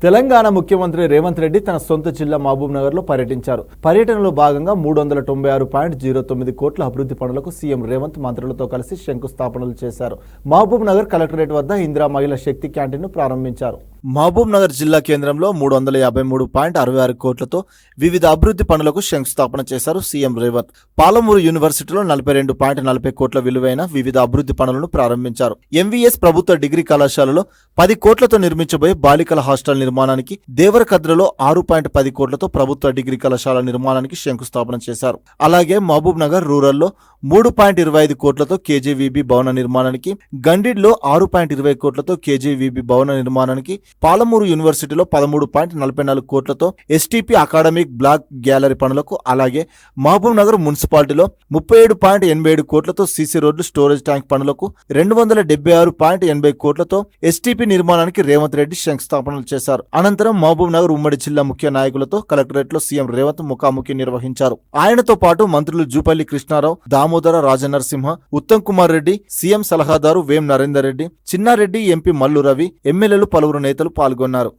తెలంగాణ ముఖ్యమంత్రి రేవంత్ రెడ్డి తన సొంత జిల్లా మహబూబ్ నగర్ లో పర్యటించారు. పర్యటనలో భాగంగా 396.09 కోట్ల అభివృద్ధి పనులకు సీఎం రేవంత్ మంత్రులతో కలిసి శంకుస్థాపనలు చేశారు. మహబూబ్ నగర్ కలెక్టరేట్ వద్ద ఇందిరా మహిళా శక్తి క్యాంటీన్ ను ప్రారంభించారు. మహబూబ్ నగర్ జిల్లా కేంద్రంలో 353.66 కోట్లతో వివిధ అభివృద్ధి పనులకు శంకుస్థాపన చేశారు సీఎం రేవంత్. పాలమూరు యూనివర్సిటీలో 42.40 కోట్ల విలువైన వివిధ అభివృద్ధి పనులను ప్రారంభించారు. ఎంవీఎస్ ప్రభుత్వ డిగ్రీ కళాశాలలో 10 కోట్లతో నిర్మించబోయే బాలికల హాస్టల్ నిర్మాణానికి, దేవరకద్రలో 6.10 కోట్లతో ప్రభుత్వ డిగ్రీ కళాశాల నిర్మాణానికి శంకుస్థాపన చేశారు. అలాగే మహబూబ్ నగర్ రూరల్లో 3.25 కోట్లతో కేజీవీబీ భవన నిర్మాణానికి, గండిడ్లో 6.20 కోట్లతో కేజీవీబీ భవన నిర్మాణానికి, పాలమూరు యూనివర్సిటీలో 13.44 కోట్లతో ఎస్టీపీ అకాడమిక్ బ్లాక్ గ్యాలరీ పనులకు, అలాగే మహబూబ్ నగర్ మున్సిపాలిటీలో 37.87 కోట్లతో సీసీ రోడ్లు స్టోరేజ్ ట్యాంక్ పనులకు, 276.80 కోట్లతో ఎస్టీపీ నిర్మాణానికి రేవంత్ రెడ్డి శంకుస్థాపనలు చేశారు. అనంతరం మహబూబ్ నగర్ ఉమ్మడి జిల్లా ముఖ్య నాయకులతో కలెక్టరేట్ లో సీఎం రేవంత్ ముఖాముఖి నిర్వహించారు. ఆయనతో పాటు మంత్రులు జూపల్లి కృష్ణారావు, దామోదర రాజనరసింహ, ఉత్తమ్ కుమార్ రెడ్డి, సీఎం సలహాదారు వేం నరేందర్ రెడ్డి, చిన్నారెడ్డి, ఎంపీ మల్లు రవి, ఎమ్మెల్యేలు పలువురు నేతలు పాల్గొన్నారు.